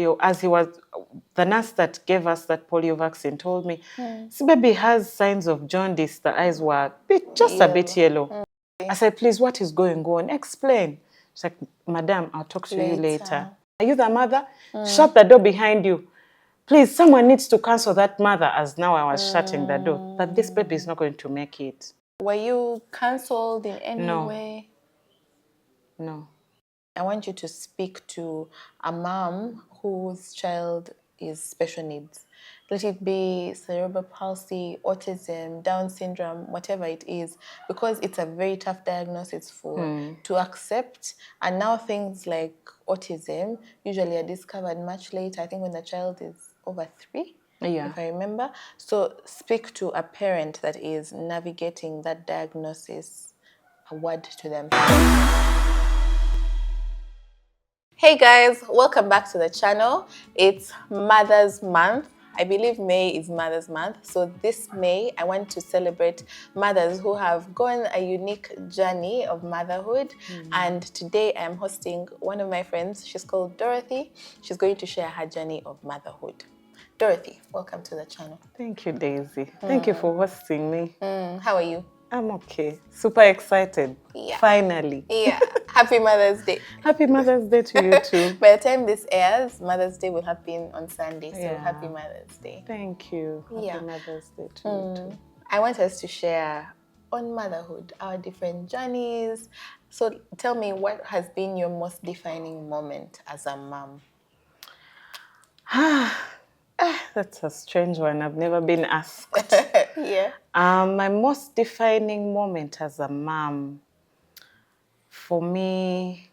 As he was, the nurse that gave us that polio vaccine told me, this baby has signs of jaundice. The eyes were just a bit yellow. I said, please, what is going on? Explain. She's like, Madam, I'll talk to you later. Are you the mother? Shut the door behind you. Please, someone needs to cancel that mother, as now I was shutting the door. That this baby is not going to make it. Were you cancelled in any way? No. I want you to speak to a mom whose child is special needs. Let it be cerebral palsy, autism, Down syndrome, whatever it is, because it's a very tough diagnosis to accept. And now things like autism usually are discovered much later, I think when the child is over 3, if I remember. So speak to a parent that is navigating that diagnosis. A word to them. Hey guys, welcome back to the channel. It's Mother's Month. I believe May is Mother's Month. So this May, I want to celebrate mothers who have gone a unique journey of motherhood. And today I am hosting one of my friends. She's called Dorothy. She's going to share her journey of motherhood. Dorothy, welcome to the channel. Thank you, Daisy. Thank you for hosting me. How are you? I'm okay. Super excited. Yeah. Finally. Yeah. Happy Mother's Day. Happy Mother's Day to you too. By the time this airs, Mother's Day will have been on Sunday. So happy Mother's Day. Thank you. Happy Mother's Day to you too. I want us to share on motherhood, our different journeys. So tell me, what has been your most defining moment as a mom? That's a strange one. I've never been asked. Yeah. My most defining moment as a mom for me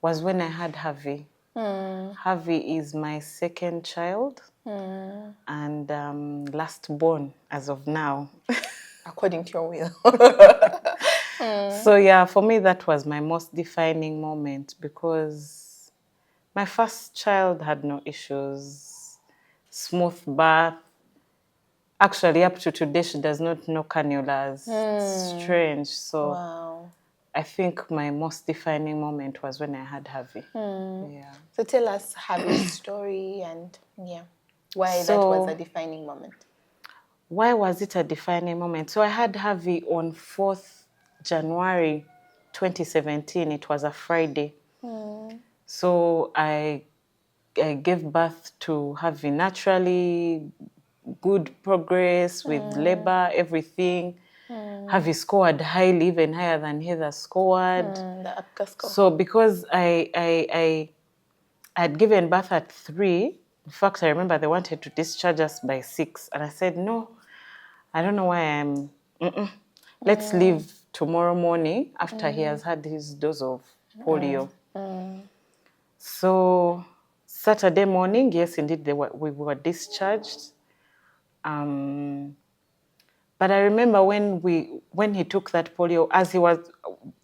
was when I had Harvey. Harvey is my second child and last born as of now. According to your will. So yeah, for me that was my most defining moment because my first child had no issues. Smooth birth. Actually, up to today, she does not know cannulas. It's strange. So I think my most defining moment was when I had Harvey. Yeah. So tell us Harvey's story and why that was a defining moment. Why was it a defining moment? So I had Harvey on 4th January 2017. It was a Friday. So I gave birth to Harvey naturally, good progress with labor, everything. Harvey scored highly, even higher than Heather scored. The APGAR score. So because I had given birth at 3, in fact, I remember they wanted to discharge us by 6. And I said, no, I don't know why I'm... Let's leave tomorrow morning after he has had his dose of polio. So Saturday morning, yes, indeed, we were discharged. But I remember when he took that polio, as he was,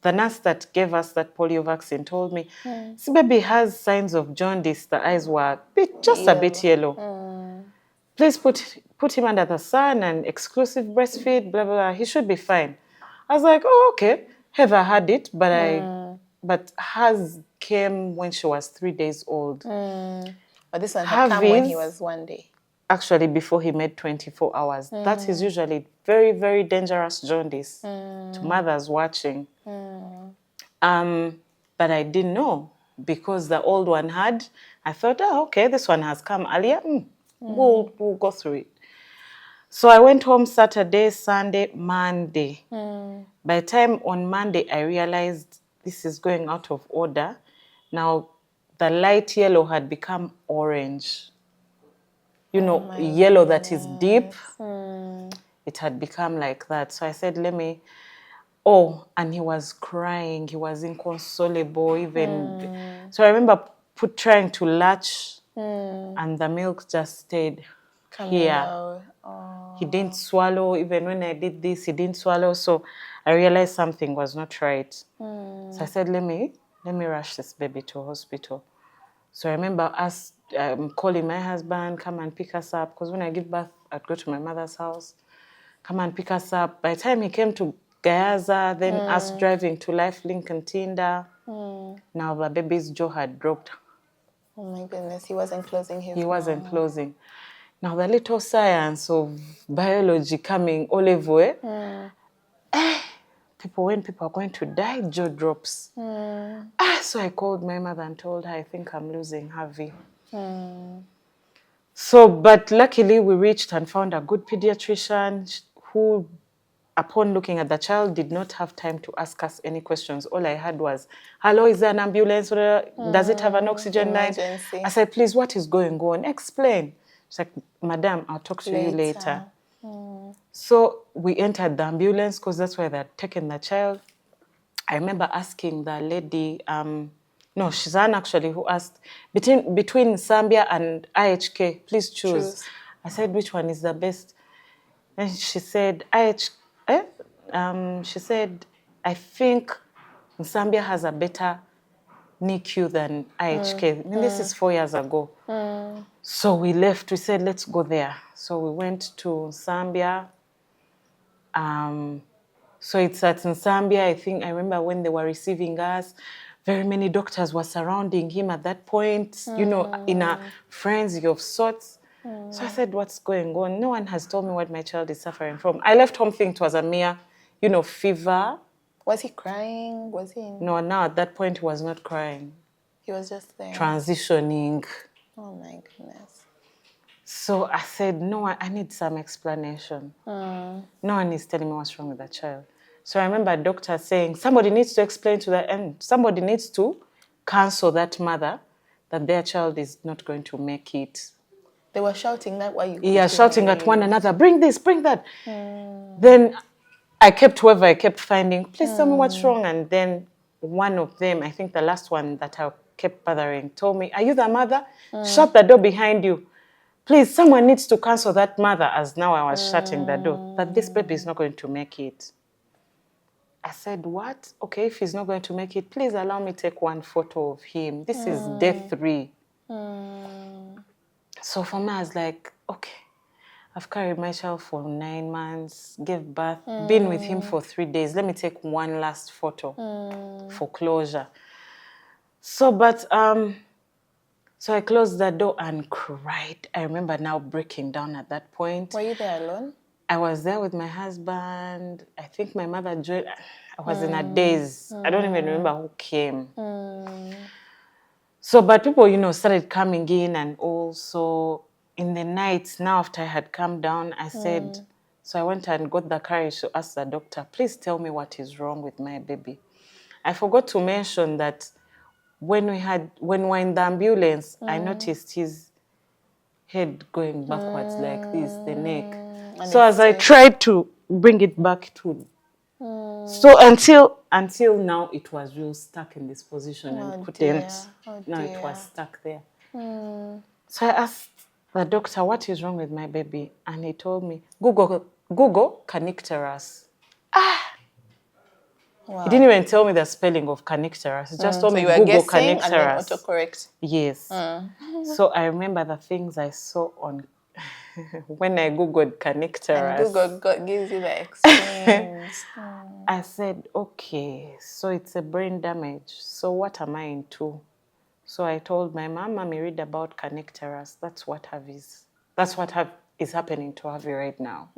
the nurse that gave us that polio vaccine told me, this baby has signs of jaundice. The eyes were just a bit yellow. Please put him under the sun and exclusive breastfeed, blah, blah, blah. He should be fine. I was like, oh, okay. Heather had it, but hers came when she was 3 days old. But this one had come when he was 1 day. Actually, before he made 24 hours. That is usually very, very dangerous jaundice to mothers watching. But I didn't know because the old one had. I thought, oh, okay, this one has come earlier. We'll go through it. So I went home Saturday, Sunday, Monday. By the time on Monday, I realized this is going out of order. Now, the light yellow had become orange. You know, yellow that is deep. It had become like that. So I said, and he was crying. He was inconsolable even. So I remember trying to latch and the milk just stayed here. He didn't swallow. Even when I did this, he didn't swallow. So I realized something was not right. So I said, let me rush this baby to hospital. So I remember us calling my husband, come and pick us up. Because when I give birth, I'd go to my mother's house, come and pick us up. By the time he came to Gayaza, then us driving to Life Link and Tinder, now the baby's jaw had dropped Oh my goodness, he wasn't closing his He wasn't mouth. closing. Now the little science of biology coming all over, when people are going to die, jaw drops. So I called my mother and told her, I think I'm losing Harvey. So, but luckily we reached and found a good pediatrician who, upon looking at the child, did not have time to ask us any questions. All I had was, hello, is there an ambulance? Does it have an oxygen line? Emergency. I said, please, what is going on? Explain. She's like, madam, I'll talk to you later. So we entered the ambulance because that's where they'd taken the child. I remember asking the lady, no, Shizan actually, who asked, between Zambia and IHK, please choose. I said, which one is the best? And she said, she said, I think Zambia has a better NICU than IHK. I mean, this is 4 years ago. So we left, we said, let's go there. So we went to Zambia. So it's at Zambia, I think, I remember when they were receiving us, very many doctors were surrounding him at that point, you know, in a frenzy of sorts. So I said, what's going on? No one has told me what my child is suffering from. I left home thinking it was a mere, you know, fever. Was he crying? Was he? No, now at that point he was not crying. He was just there. Transitioning. Oh my goodness. So I said, no, I need some explanation. No one is telling me what's wrong with the child. So I remember a doctor saying, somebody needs to explain to that, and somebody needs to counsel that mother that their child is not going to make it. They were shouting that while you could Yeah, shouting at one hear. another, bring this, bring that. Then I kept finding, please tell me what's wrong. And then one of them, I think the last one that I kept bothering, told me, are you the mother? Shut the door behind you. Please, someone needs to counsel that mother, as now I was shutting the door, that this baby is not going to make it. I said, what? Okay, if he's not going to make it, please allow me to take one photo of him. This is day 3. So for me, I was like, okay, I've carried my child for 9 months, gave birth, been with him for 3 days. Let me take one last photo for closure. So, so I closed the door and cried. I remember now breaking down at that point. Were you there alone? I was there with my husband. I think my mother joined. I was in a daze. I don't even remember who came. So, but people, you know, started coming in, and also in the night, now after I had come down, I said, so I went and got the courage to ask the doctor, please tell me what is wrong with my baby. I forgot to mention that when we were in the ambulance, I noticed his head going backwards like this, the neck. So as I tried to bring it back to, so until now it was real stuck in this position and couldn't. Now it was stuck there. So I asked the doctor, what is wrong with my baby? And he told me, Google canicterus. Wow. He didn't even tell me the spelling of canicterus. He just told me Google canicterus. And then autocorrect. Yes. So I remember the things I saw on when I Googled canicterus. And Google gives you the extremes. I said, okay, so it's a brain damage. So what am I into? So I told my mom, Mommy, read about canicterus. That's what is happening to Harvey right now.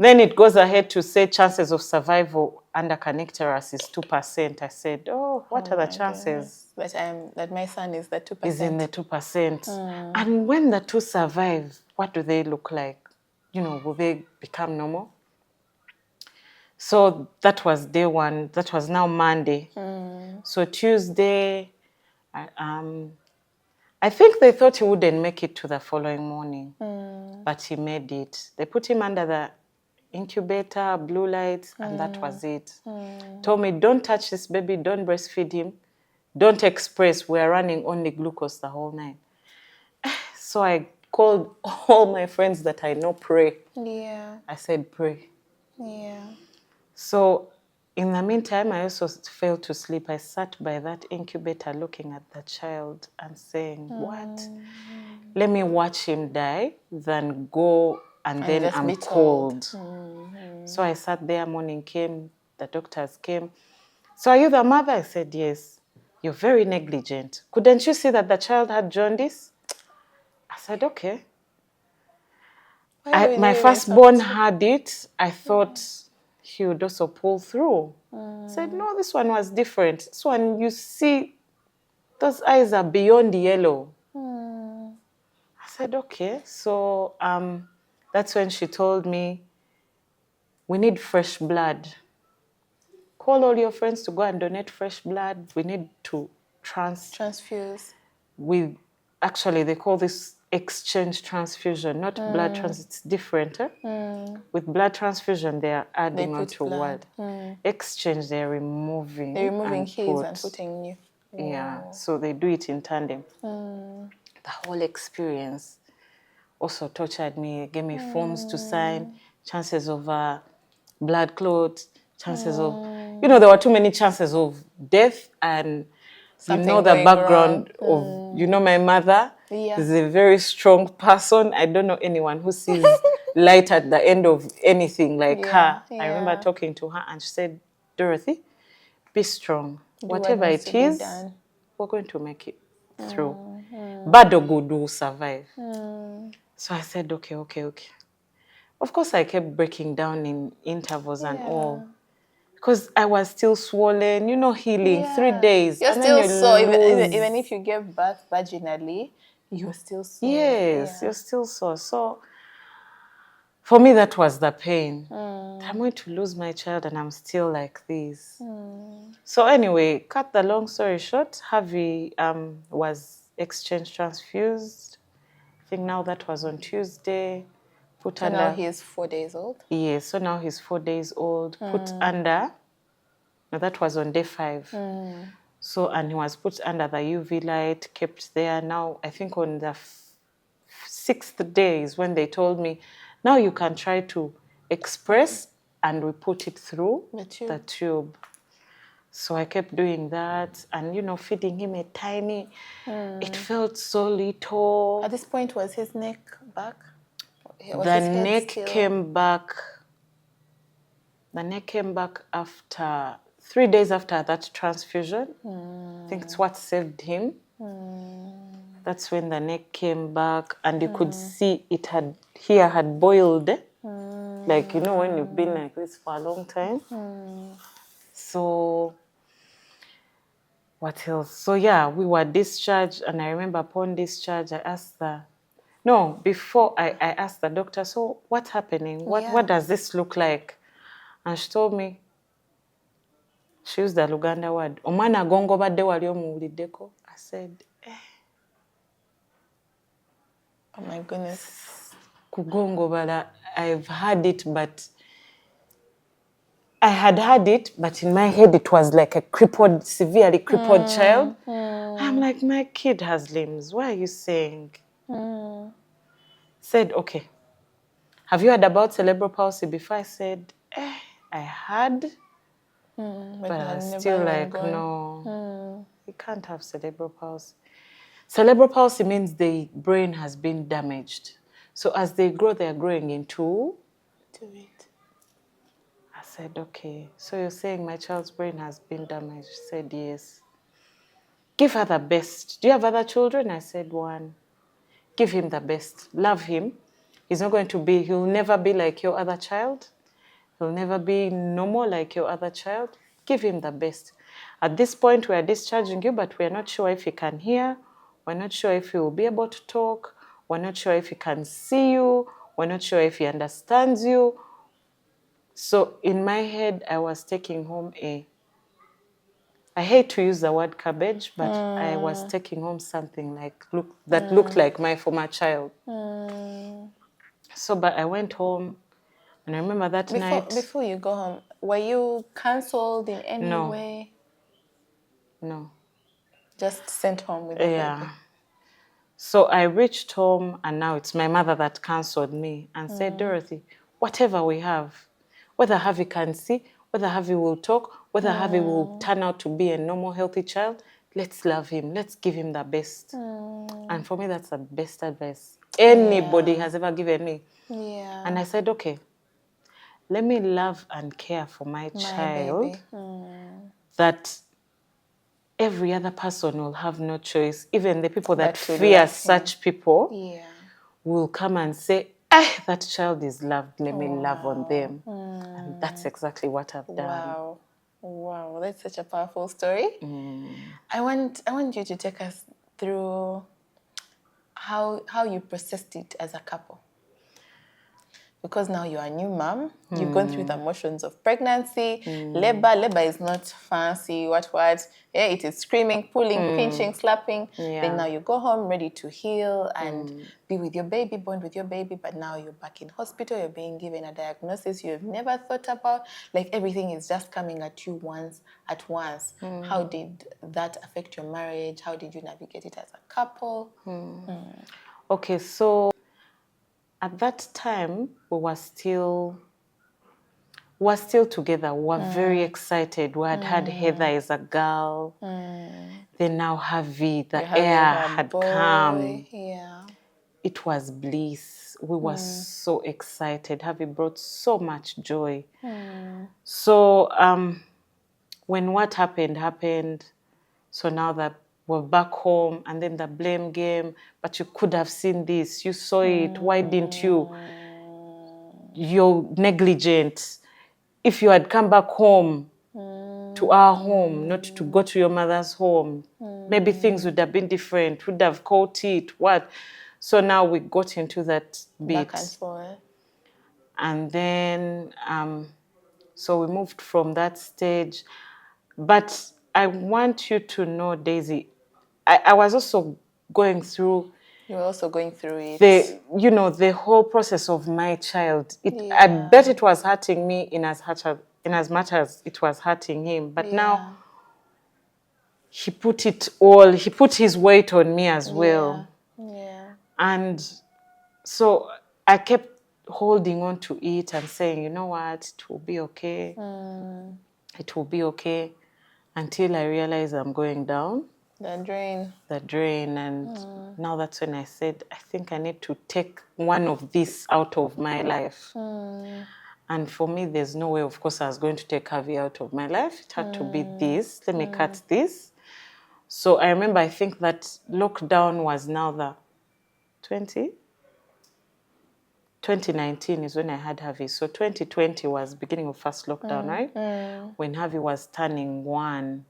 Then it goes ahead to say chances of survival under canicterus is 2%. I said, oh, what are the chances? That my son is the 2%. Is in the 2%. And when the 2 survive, what do they look like? You know, will they become normal? So that was day 1. That was now Monday. So Tuesday, I think they thought he wouldn't make it to the following morning, but he made it. They put him under the incubator, blue lights, and that was it. Told me, don't touch this baby, don't breastfeed him, don't express, we're running only glucose the whole night. So I called all my friends that I know, pray. Yeah. I said, pray. Yeah. So in the meantime, I also failed to sleep. I sat by that incubator looking at the child and saying, what? Let me watch him die than go and then I'm cold. So I sat there, morning came, the doctors came. So are you the mother? I said, yes. You're very negligent. Couldn't you see that the child had jaundice? I said, okay. Why would My you even firstborn talk to? had it. I thought he would also pull through. I said, no, this one was different. This one, you see, those eyes are beyond yellow. I said, okay. So that's when she told me, we need fresh blood. Call all your friends to go and donate fresh blood. We need to Transfuse. actually, they call this exchange transfusion, not blood it's different. With blood transfusion, they are adding They on put to blood. what? Exchange, they're removing. They're removing and his and putting new. Yeah, so they do it in tandem. The whole experience also tortured me, gave me forms to sign, chances of blood clots, chances of, there were too many chances of death. And Something the going background wrong. of, my mother Yeah. is a very strong person. I don't know anyone who sees light at the end of anything like her. I remember Yeah. talking to her and she said, Dorothy, be strong. Do what Whatever needs it to be is, done. we're going to make it through. Bad or good, we'll survive. So I said, okay. Of course, I kept breaking down in intervals and all. Because I was still swollen, healing, 3 days. You're and then still you sore. lose. Even if you gave birth vaginally, you're still sore. Yes, you're still sore. So for me, that was the pain. I'm going to lose my child and I'm still like this. So anyway, cut the long story short, Harvey was exchange transfused. I think now that was on Tuesday. So now he's 4 days old? Yes, so now he's 4 days old. Put under, now that was on day 5. So, and he was put under the UV light, kept there. Now, I think on the 6th day is when they told me, now you can try to express and we put it through the tube. So I kept doing that and, feeding him a tiny, it felt so little. At this point, was his neck back? The neck came back. The neck came back after 3 days after that transfusion. I think it's what saved him. That's when the neck came back and you could see it had boiled. Like, when you've been like this for a long time. So, what else? So, yeah, we were discharged. And I remember upon discharge, I asked before I asked the doctor, so what's happening? What does this look like? And she told me, she used the Luganda word, omwana gongobadde wali omuwuliddeko. I said, oh my goodness. Kugongobala, I've had it, but I had it, but in my head it was like a severely crippled child. I'm like, my kid has limbs. What are you saying? Said, okay. Have you heard about cerebral palsy before? I said, I had. But I was still like, no, you can't have cerebral palsy. Cerebral palsy means the brain has been damaged. So as they grow, they're growing into it. I said, okay. So you're saying my child's brain has been damaged? She said, yes. Give her the best. Do you have other children? I said, 1. Give him the best. Love him. He'll never be like your other child. He'll never be normal like your other child. Give him the best. At this point, we are discharging you, but we're not sure if he can hear. We're not sure if he will be able to talk. We're not sure if he can see you. We're not sure if he understands you. So in my head, I was taking home I hate to use the word cabbage, but I was taking home something that looked like my former child. So, but I went home. And I remember that night. Before you go home, were you cancelled in any way? No. Just sent home with the baby? So I reached home and now it's my mother that cancelled me and said, Dorothy, whatever we have, whether Harvey can see, whether Harvey will talk, whether Harvey will turn out to be a normal, healthy child, let's love him. Let's give him the best. And for me, that's the best advice anybody has ever given me. Yeah. And I said, okay, let me love and care for my child that every other person will have no choice. Even the people that That will fear love him. such people Yeah. will come and say, that child is loved, let me love on them. And that's exactly what I've done. Wow. Wow, that's such a powerful story. I want you to take us through how you processed it as a couple. Because now you're a new mom, you've gone through the motions of pregnancy, labor. Labor is not fancy, what? Yeah, it is screaming, pulling, pinching, slapping. Yeah. Then now you go home ready to heal and be with your baby, bond with your baby, but now you're back in hospital, you're being given a diagnosis you've never thought about. Like everything is just coming at you at once. How did that affect your marriage? How did you navigate it as a couple? Okay, so at that time, we were still together. We were very excited. We had Heather as a girl. Then now Harvey, the heir had come. Yeah. It was bliss. We were so excited. Harvey brought so much joy. So when what happened, so now that we're back home, and then the blame game, but you could have seen this, you saw it, why didn't you? You're negligent. If you had come back home, to our home, not to go to your mother's home, maybe things would have been different, would have caught it, what? So now we got into that bit. Back and forth. And then, so we moved from that stage. But I want you to know, Daisy, I was also going through You were also going through it. the whole process of my child. I bet it was hurting me in as much as it was hurting him. But now he put his weight on me as well. Yeah. And so I kept holding on to it and saying, you know what, it will be okay. It will be okay, until I realized I'm going down. The drain. And now that's when I said, I think I need to take one of these out of my life. And for me, there's no way, of course, I was going to take Harvey out of my life. It had to be this. Let me cut this. So I remember, I think that lockdown was now the 2019 is when I had Harvey. So 2020 was beginning of first lockdown, right? When Harvey was turning 1.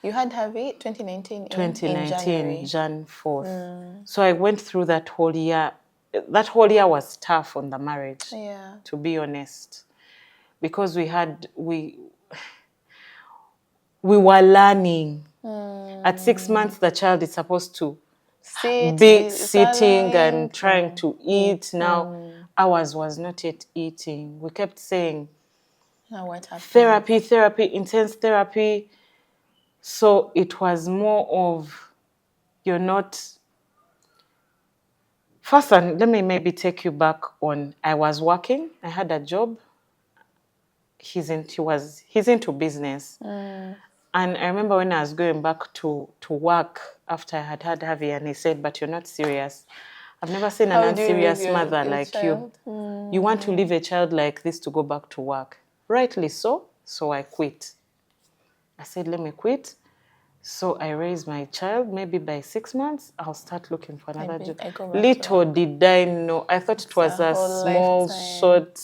You had Harvey 2019 in January. Jan 4th. So I went through that whole year. That whole year was tough on the marriage, to be honest. Because we were learning. At 6 months, the child is supposed to be sitting and trying to eat. Now, ours was not yet eating. We kept saying, now what happened? Therapy, intense therapy. So it was more of, you're not... First, let me maybe take you back on, I was working. I had a job. He's into business. And I remember when I was going back to work after I had Harvey, and he said, but you're not serious. I've never seen an unserious mother like you. You want to leave a child like this to go back to work. Rightly so. So I quit. I said, let me quit. So I raised my child. Maybe by 6 months, I'll start looking for another job. Little did I know. I thought it was a small, short...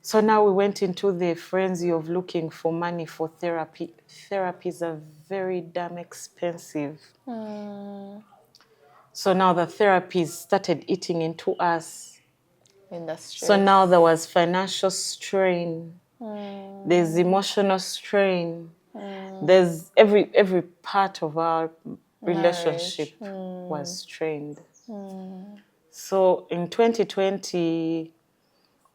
So now we went into the frenzy of looking for money for therapy. Therapies are very damn expensive. So now the therapies started eating into us. So now there was financial strain. There's emotional strain. There's every part of our relationship was strained. So in 2020...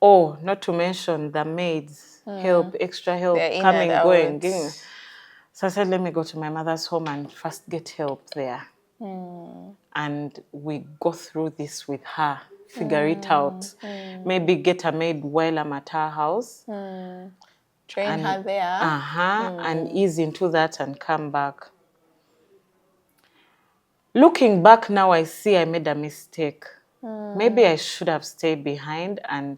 Oh, not to mention the maids, extra help, coming, going. So I said, let me go to my mother's home and first get help there. And we go through this with her, figure it out. Maybe get a maid while I'm at her house. Train her there. And ease into that and come back. Looking back now, I see I made a mistake. Maybe I should have stayed behind, and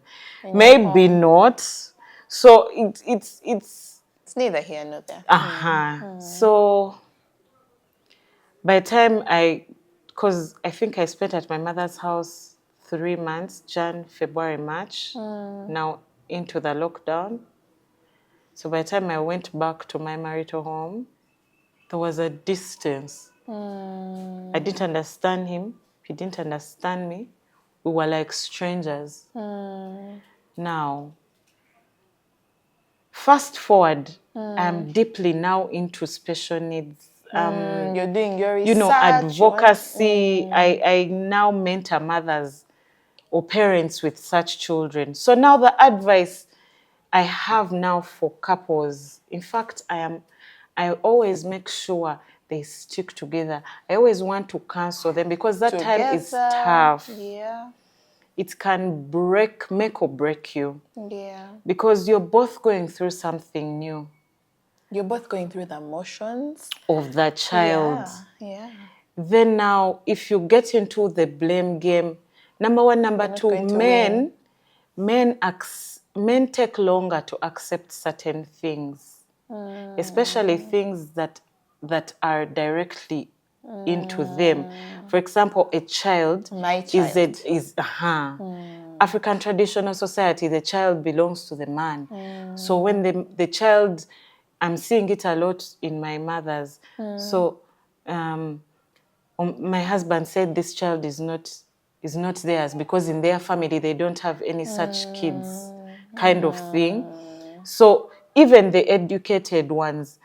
maybe not. So it's It's neither here nor there. So by the time because I think I spent at my mother's house 3 months, Jan, February, March, now into the lockdown. So by the time I went back to my marital home, there was a distance. I didn't understand him. He didn't understand me. We were like strangers. Now, fast forward, I'm deeply now into special needs. You're doing your research. You know, advocacy. I now mentor mothers or parents with such children. So now the advice I have now for couples, in fact, I always make sure they stick together. I always want to counsel them because that time is tough. Yeah. It can make or break you. Yeah. Because you're both going through something new. You're both going through the emotions of the child. Yeah. Then now, if you get into the blame game, number one, number two, men take longer to accept certain things, especially things that are directly into them. For example, a child, is African traditional society, the child belongs to the man. So when the child, I'm seeing it a lot in my mothers. So my husband said this child is not theirs because in their family they don't have any such kids, kind of thing. So even the educated ones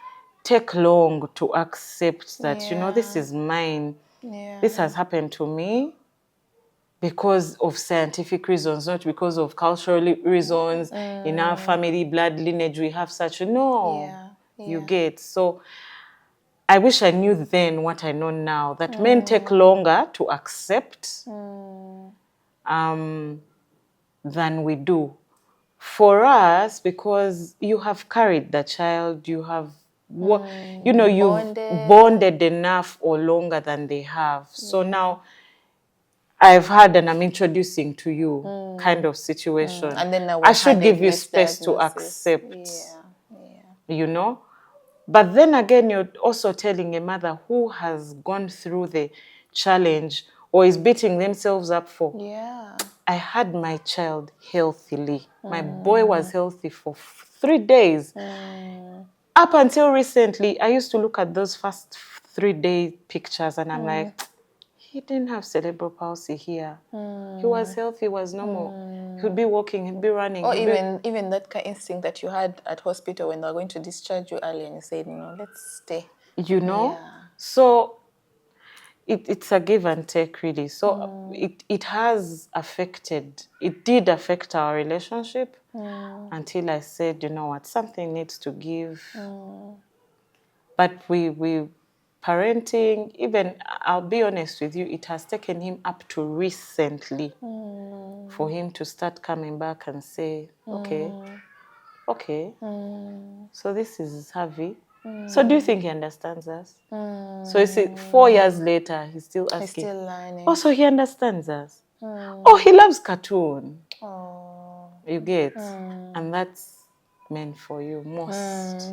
take long to accept that, you know, this is mine. This has happened to me because of scientific reasons, not because of cultural reasons. In our family, blood lineage, we have such. You get. So I wish I knew then what I know now, that men take longer to accept than we do. For us, because you have carried the child, you have, you've bonded enough or longer than they have. So now I've had and I'm introducing to you kind of situation. And then now I should give you space to accept, you know. But then again, you're also telling a mother who has gone through the challenge or is beating themselves up for. I had my child healthily. My boy was healthy for 3 days. Up until recently, I used to look at those first 3-day pictures and I'm like, he didn't have cerebral palsy here. He was healthy, he was normal. He'd be walking, he'd be running. Or even that kind of instinct that you had at hospital when they were going to discharge you early and you said, no, let's stay. You know? So it's a give and take, really. So it did affect our relationship until I said, you know what, something needs to give. But we parenting, even, I'll be honest with you, it has taken him up to recently for him to start coming back and say, okay, so this is Harvey. So do you think he understands us? So you see, 4 years later, he's still asking. He's still learning. Oh, so he understands us. Oh, he loves cartoon. You get? And that's meant for you. Most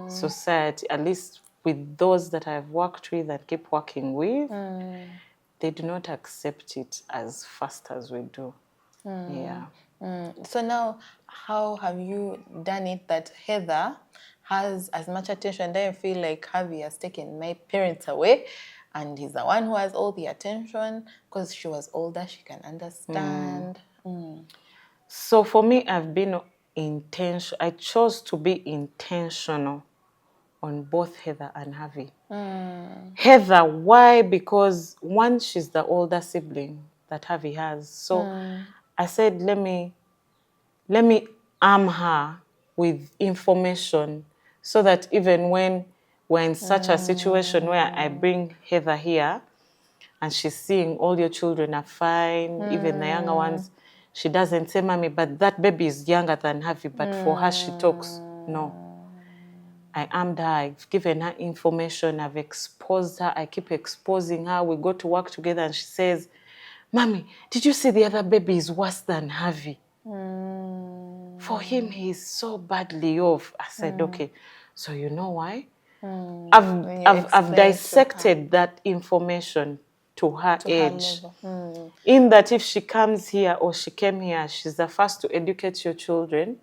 society, at least with those that I've worked with and keep working with, they do not accept it as fast as we do. So now, how have you done it that Heather has as much attention? Do you feel like Harvey has taken my parents away and he's the one who has all the attention because she was older, she can understand? So for me, I've been intentional. I chose to be intentional on both Heather and Harvey. Heather, why? Because one, she's the older sibling that Harvey has. So I said, let me arm her with information so that even when we're in such a situation where I bring Heather here and she's seeing all your children are fine, even the younger ones, she doesn't say, Mommy, but that baby is younger than Harvey, but for her she talks. No. I armed her, I've given her information, I've exposed her, I keep exposing her. We go to work together and she says, Mommy, did you see the other baby is worse than Harvey? For him, he's so badly off. I said, okay, so you know why? I've dissected that information to her age. In that if she comes here or she came here, she's the first to educate your children.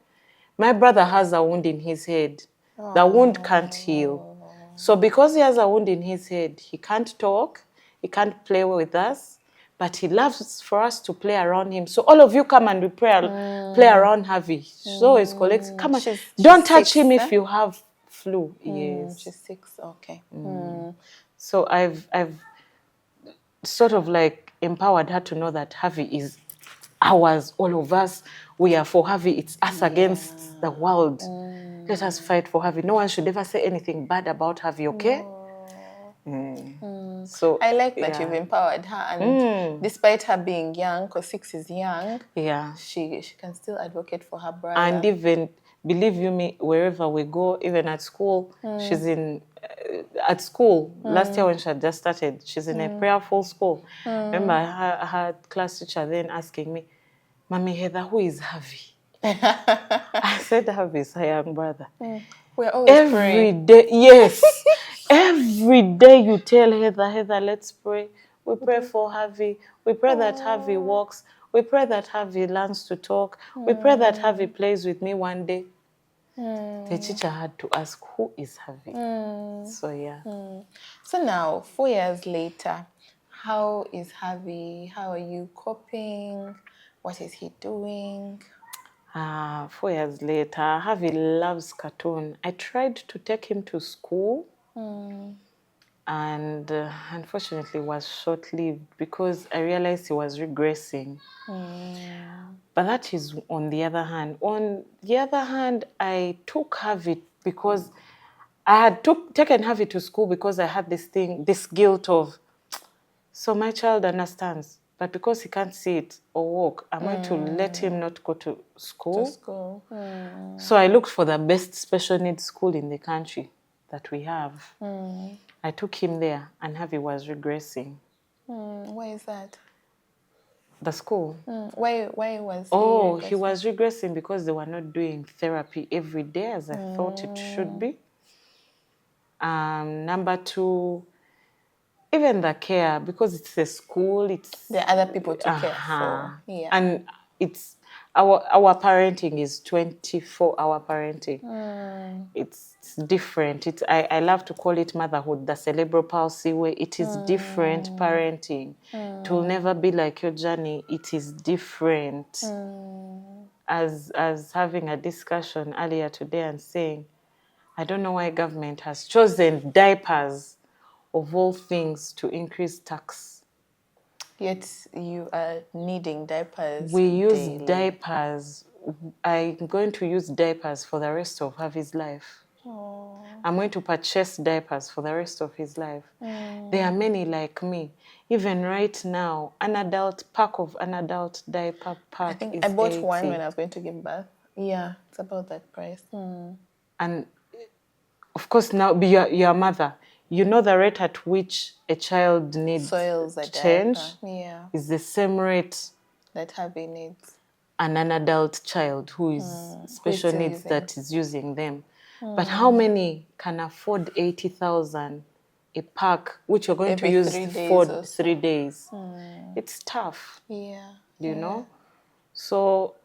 My brother has a wound in his head. The wound can't heal. So because he has a wound in his head, he can't talk, he can't play with us, but he loves for us to play around him. So all of you come and we play around Harvey. So his colleagues, come on, don't touch him if you have flu. Yes. She's 6, okay. So I've sort of like empowered her to know that Harvey is ours, all of us. We are for Harvey. It's us against the world. Let us fight for Harvey. No one should ever say anything bad about Harvey, okay? So I like that you've empowered her, and despite her being young, because 6 is young, she can still advocate for her brother. And even, believe you me, wherever we go, even at school, she's in, at school, last year when she had just started, she's in a prayerful school. Remember her class teacher then asking me, Mommy Heather, who is Harvey? I said, Harvey is her young brother. We're always praying. Day, yes. Every day you tell Heather, Heather, let's pray. We pray for Harvey. We pray that Harvey walks. We pray that Harvey learns to talk. We pray that Harvey plays with me one day. The teacher had to ask, who is Harvey? So, yeah. So now, 4 years later, how is Harvey? How are you coping? What is he doing? 4 years later, Harvey loves cartoon. I tried to take him to school. And unfortunately it was short-lived because I realized he was regressing. But that is on the other hand. On the other hand, I took Harvey because I had taken Harvey to school because I had this guilt of, so my child understands, but because he can't see it or walk, I'm going to let him not go to school. So I looked for the best special needs school in the country that we have. I took him there, and Harvey was regressing. Why is that? The school. Why was he regressing? He was regressing because they were not doing therapy every day as I thought it should be. Number 2, even the care, because it's a school, there are other people to care for. Yeah. And it's our parenting is 24-hour parenting. It's different. I love to call it Motherhood The Cerebral Palsy, where it is different parenting. It will never be like your journey. It is different. As having a discussion earlier today and saying, I don't know why government has chosen diapers of all things to increase tax. Yet you are needing diapers. We use daily. diapers. I'm going to use diapers for the rest of Harvey's life. I'm going to purchase diapers for the rest of his life. There are many like me. Even right now, an adult diaper pack I think is I bought 80. one when I was going to give birth. Yeah, it's about that price. And of course, now you're a mother. You know the rate at which a child needs change is the same rate that Harvey needs. And an adult child who is special needs that is using them. But how many can afford 80,000 a pack, which you're going to use for 3 days? It's tough. Yeah. You know? So,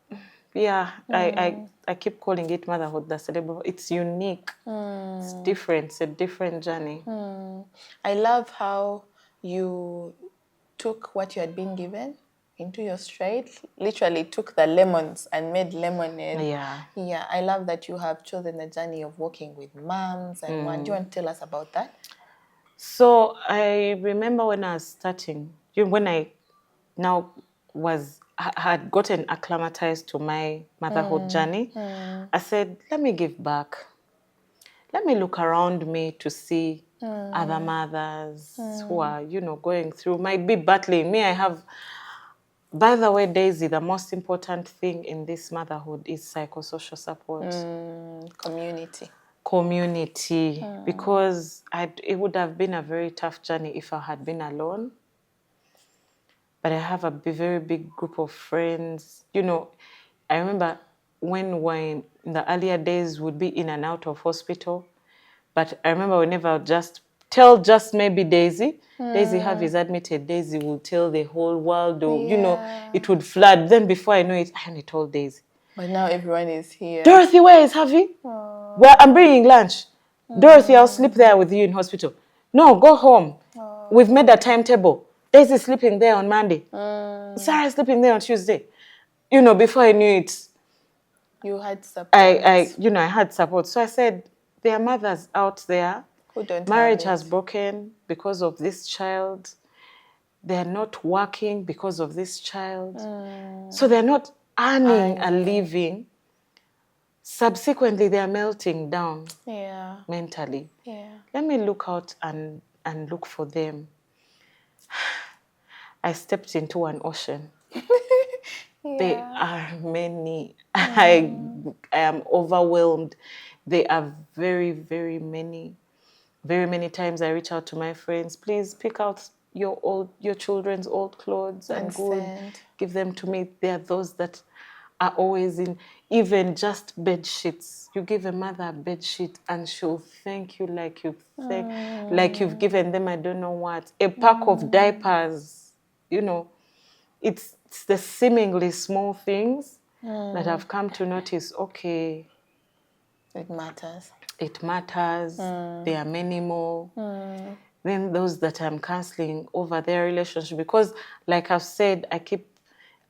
yeah, I keep calling it Motherhood The Cerebral. It's unique. It's different. It's a different journey. I love how you took what you had been given into your stride, literally took the lemons and made lemonade. Yeah, I love that you have chosen the journey of working with moms and what. Do you want to tell us about that? So I remember when I was starting, when I now had gotten acclimatized to my motherhood journey, I said, let me give back. Let me look around me to see other mothers who are, going through, might be battling. Me, I have, by the way, Daisy, the most important thing in this motherhood is psychosocial support. Community. Because it would have been a very tough journey if I had been alone. But I have a very big group of friends. I remember when we're in the earlier days, would be in and out of hospital. But I remember whenever I would just tell just maybe Daisy, Daisy Harvey's admitted, Daisy will tell the whole world, or, you know, it would flood. Then before I know it, I only told Daisy. But now everyone is here. Dorothy, where is Harvey? Well, I'm bringing lunch. Dorothy, I'll sleep there with you in hospital. No, go home. We've made a timetable. Daisy's sleeping there on Monday. Sarah's sleeping there on Tuesday. You know, before I knew it, You had support. I had support. So I said, there are mothers out there. Who don't Marriage have has broken because of this child. They're not working because of this child. So they're not earning a living. Subsequently, they're melting down mentally. Let me look out and look for them. I stepped into an ocean. There are many. I am overwhelmed. There are very, very many. Very many times I reach out to my friends, please pick out your children's old clothes and give them to me. There are those that are always in, even just bed sheets. You give a mother a bed sheet and she'll thank you like you've given them I don't know what. A pack of diapers, you know. It's the seemingly small things that I've come to notice, okay. It matters. It matters. There are many more. Then those that I'm counseling over their relationship, because like I've said,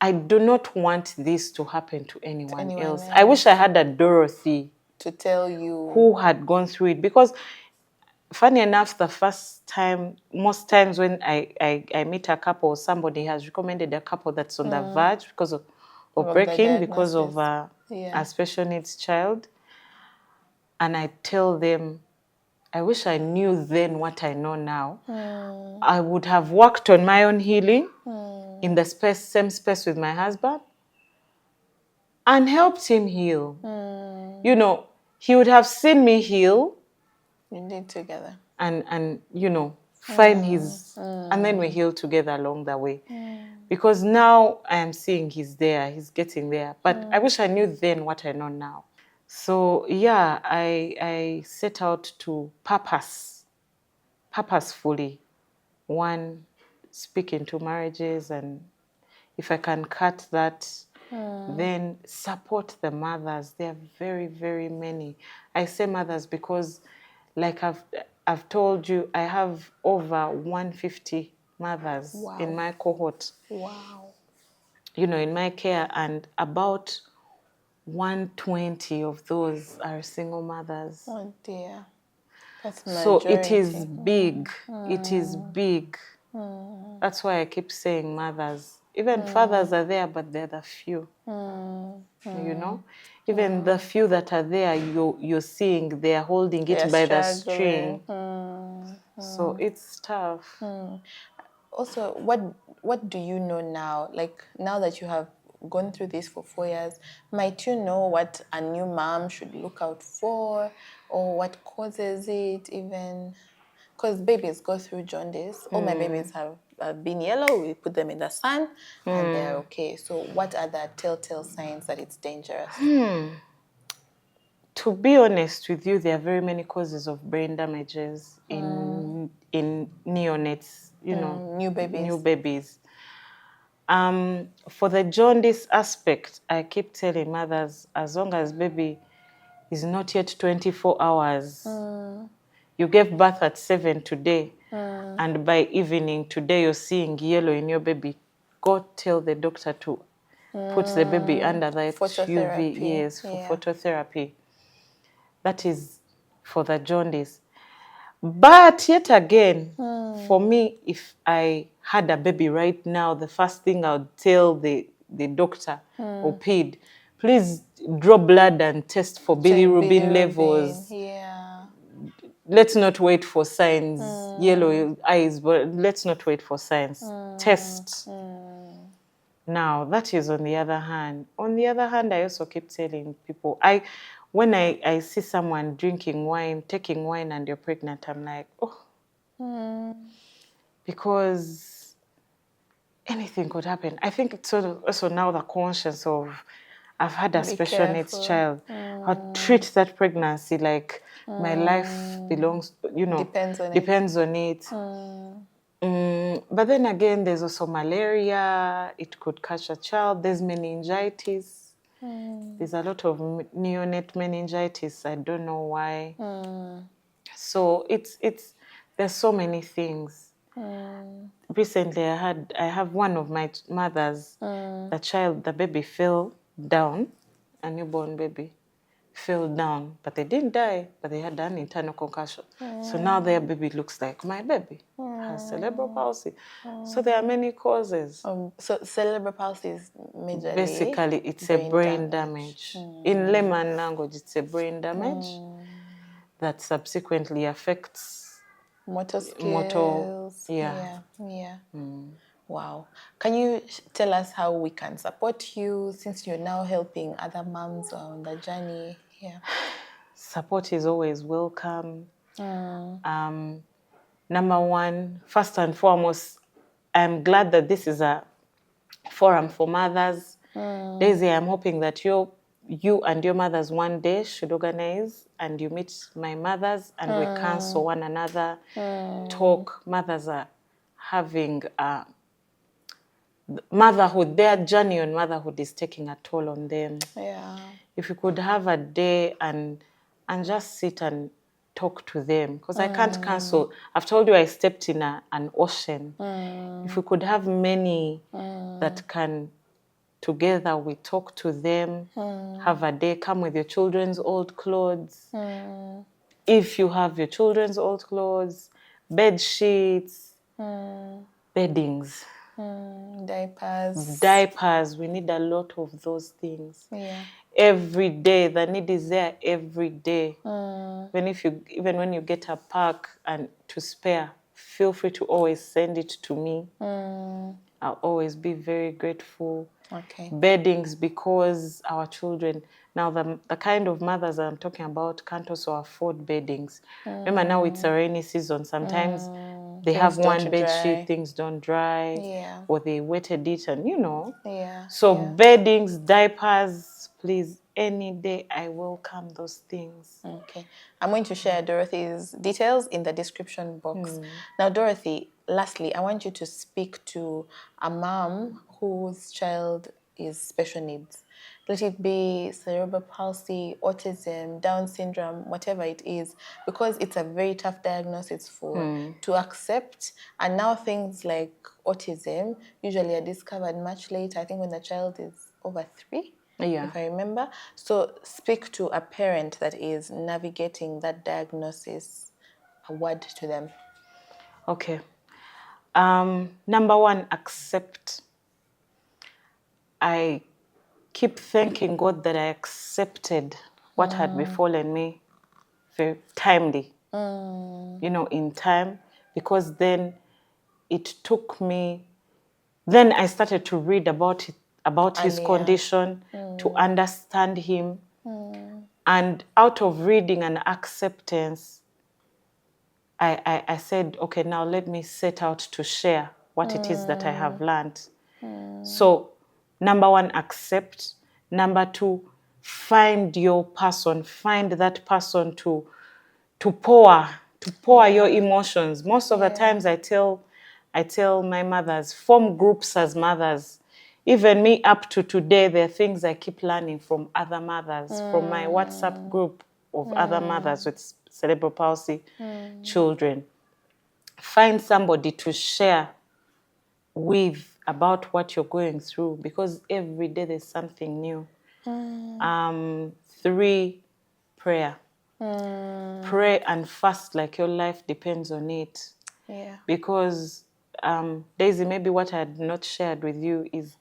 I do not want this to happen to anyone else. I wish I had a Dorothy to tell you who had gone through it, because funny enough, the first time, most times when I meet a couple, somebody has recommended a couple that's on the verge because of breaking, because of a special needs child. And I tell them, I wish I knew then what I know now. I would have worked on my own healing in the same space with my husband and helped him heal. You know, he would have seen me heal. You did together. And you know, find his, and then we heal together along the way. Because now I am seeing he's there, he's getting there. But I wish I knew then what I know now. So yeah, I set out to purposefully, one, speak into marriages, and if I can cut that, then support the mothers. There are very, very many. I say mothers because, like I've told you, I have over 150 mothers in my cohort. Wow. You know, in my care, and about 120 of those are single mothers. Oh dear. That's so majority. it is big. It is big. That's why I keep saying mothers. Even fathers are there, but they're the few. You know? Even the few that are there, you're seeing they're holding it by the string. So it's tough. Also, what do you know now? Like, now that you have gone through this for 4 years, might you know what a new mom should look out for, or what causes it even? Because babies go through jaundice. All my babies have been yellow. We put them in the sun and they're okay. So what are the telltale signs that it's dangerous? To be honest with you, there are very many causes of brain damages in neonates, you know, New babies. For the jaundice aspect, I keep telling mothers, as long as baby is not yet 24 hours, you gave birth at 7 today, and by evening today you're seeing yellow in your baby, go tell the doctor to put the baby under that UV, for phototherapy. That is for the jaundice. But yet again, for me, if I had a baby right now, the first thing I would tell the doctor or ped, please draw blood and test for bilirubin levels. Let's not wait for signs, yellow eyes, but let's not wait for signs. Test. Now, that is on the other hand. On the other hand, I also keep telling people, when I see someone drinking wine, taking wine, and you're pregnant, I'm like, oh. Because anything could happen. I think it's sort of also now the conscience of, I've had a Be special needs careful. child. I'll treat that pregnancy like my life belongs, Depends on it. depends on it. But then again, there's also malaria. It could catch a child. There's meningitis. There's a lot of neonate meningitis. I don't know why. So there's so many things. Recently, I have one of my mothers. The baby fell down, a newborn baby fell down, but they didn't die, but they had an internal concussion. So now their baby looks like my baby, has cerebral palsy. So there are many causes. So cerebral palsy is majorly Basically, it's a brain damage. In layman language, it's a brain damage that subsequently affects motor skills. Yeah. Wow. Can you tell us how we can support you since you're now helping other moms on the journey here? Support is always welcome. Number one, first and foremost, I'm glad that this is a forum for mothers. Daisy, I'm hoping that you and your mothers one day should organize and you meet my mothers and we counsel one another, talk. Mothers are having motherhood, their journey on motherhood is taking a toll on them. Yeah. If we could have a day and just sit and talk to them, because I can't counsel. I've told you I stepped in an ocean. If we could have many that can, together we talk to them, have a day, come with your children's old clothes. If you have your children's old clothes, bed sheets, beddings, diapers, we need a lot of those things. Yeah. Every day, the need is there every day. Even when you get a pack and to spare, feel free to always send it to me. I'll always be very grateful. Okay. Beddings, because our children, now the kind of mothers I'm talking about can't also afford beddings. Remember now it's a rainy season. Sometimes they Things have one don't bed dry. sheet, things don't dry, Yeah. or they wetted it and Yeah. So beddings, diapers, please, any day I welcome those things. Okay. I'm going to share Dorothy's details in the description box. Now, Dorothy, lastly, I want you to speak to a mom whose child is special needs. Let it be cerebral palsy, autism, Down syndrome, whatever it is, because it's a very tough diagnosis to accept. And now things like autism usually are discovered much later, I think when the child is over 3. Yeah. If I remember. So speak to a parent that is navigating that diagnosis, a word to them. Okay. Number one, accept. I keep thanking God that I accepted what had befallen me very timely, in time, because then it took me, then I started to read about his condition, to understand him. And out of reading and acceptance, I said, okay, now let me set out to share what it is that I have learned. So, number one, accept. Number two, find your person. Find that person to pour your emotions. Most of the times I tell my mothers, form groups as mothers. Even me up to today, there are things I keep learning from other mothers, from my WhatsApp group of other mothers with cerebral palsy children. Find somebody to share with about what you're going through, because every day there's something new. 3, prayer. Pray and fast like your life depends on it. Yeah. Because Daisy, maybe what I had not shared with you is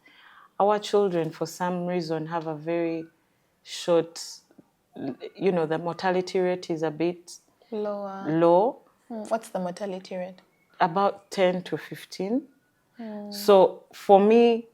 our children for some reason have a very short, the mortality rate is a bit low. What's the mortality rate? About 10 to 15. So for me,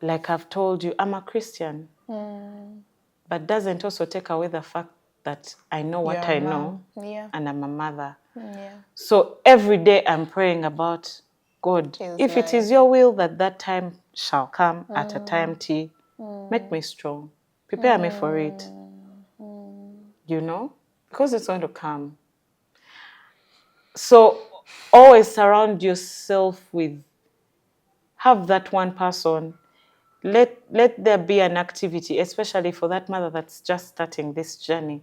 like I've told you, I'm a Christian, but doesn't also take away the fact that I know what I know, and I'm a mother. Yeah. So every day I'm praying about, God, if it is your will that time shall come at a time T, Make me strong. Prepare me for it. You know? Because it's going to come. So always surround yourself with, have that one person. Let there be an activity, especially for that mother that's just starting this journey.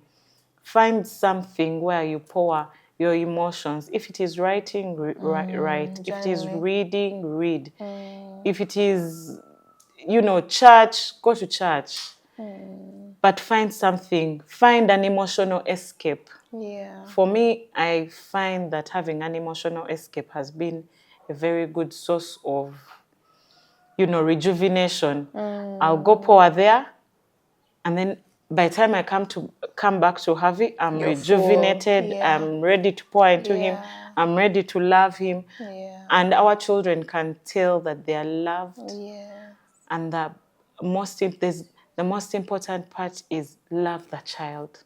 Find something where you pour your emotions. If it is writing, write. If it is reading, read. If it is, church, go to church. But find something. Find an emotional escape. Yeah. For me, I find that having an emotional escape has been a very good source of, rejuvenation. I'll go pour there, and then by the time I come back to Harvey, I'm You're rejuvenated. full. Yeah. I'm ready to pour into him. Yeah. I'm ready to love him. Yeah. And our children can tell that they are loved. Yeah. And the most important part is love the child.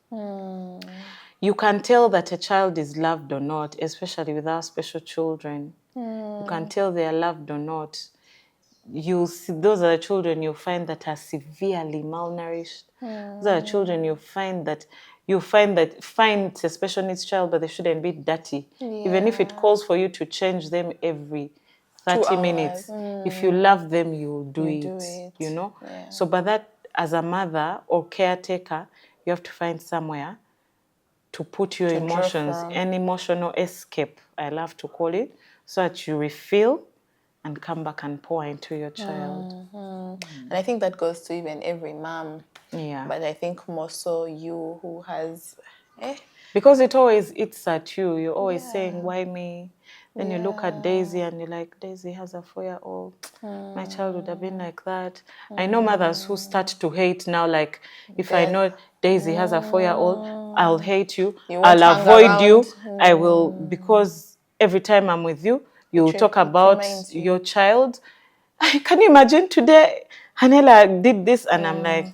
You can tell that a child is loved or not, especially with our special children. You can tell they are loved or not. You see, those are the children you find that are severely malnourished. Those are the children you find it's a special needs child, but they shouldn't be dirty. Even if it calls for you to change them every 30 minutes. If you love them, you'll do it. Yeah. So by that, as a mother or caretaker, you have to find somewhere to put your emotions, an emotional escape, I love to call it, so that you refill and come back and pour into your child. And I think that goes to even every mom. Yeah. But I think more so you who has... Because it always eats at you. You're always saying, why me? Then you look at Daisy and you're like, Daisy has a 4-year-old. My child would have been like that. I know mothers who start to hate now, like, if I know Daisy has a 4-year-old, I'll hate you. I'll avoid you. I will, because every time I'm with you, you'll talk about your child. Can you imagine today, Hanela did this, and I'm like,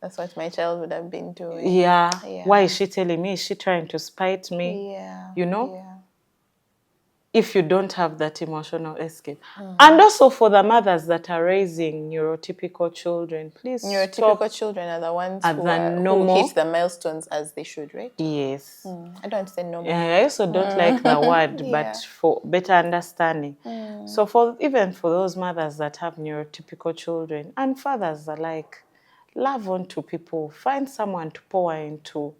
that's what my child would have been doing. Yeah. Why is she telling me? Is she trying to spite me? Yeah. Yeah. If you don't have that emotional escape. And also for the mothers that are raising neurotypical children, please Neurotypical children are the ones who hit the milestones as they should, right? Yes. I don't say normal. I also don't like the word, but for better understanding. So even for those mothers that have neurotypical children, and fathers alike, love on to people. Find someone to pour into.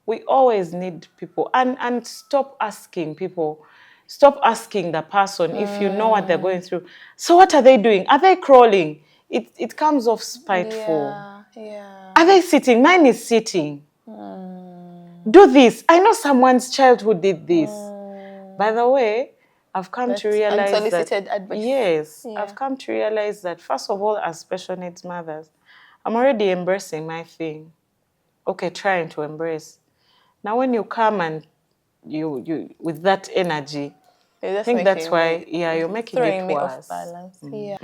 We always need people. And stop asking people. Stop asking the person if you know what they're going through. So what are they doing? Are they crawling? It comes off spiteful. Yeah. Are they sitting? Mine is sitting. Do this. I know someone's child who did this. By the way, I've come to realize unsolicited advice. Yes, I've come to realize that, first of all, as special needs mothers, I'm already embracing my thing. Okay, trying to embrace. Now, when you come and you with that energy, I think that's why, you're making it worse. Off balance. Yeah.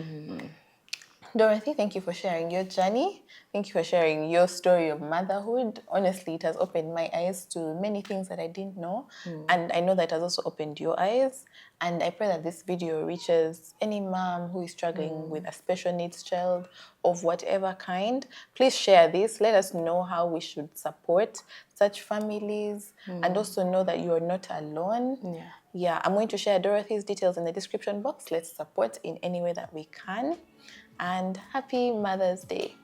Dorothy, thank you for sharing your journey. Thank you for sharing your story of motherhood. Honestly, it has opened my eyes to many things that I didn't know. And I know that it has also opened your eyes. And I pray that this video reaches any mom who is struggling with a special needs child of whatever kind. Please share this. Let us know how we should support such families. And also know that you are not alone. Yeah, I'm going to share Dorothy's details in the description box. Let's support in any way that we can. And happy Mother's Day.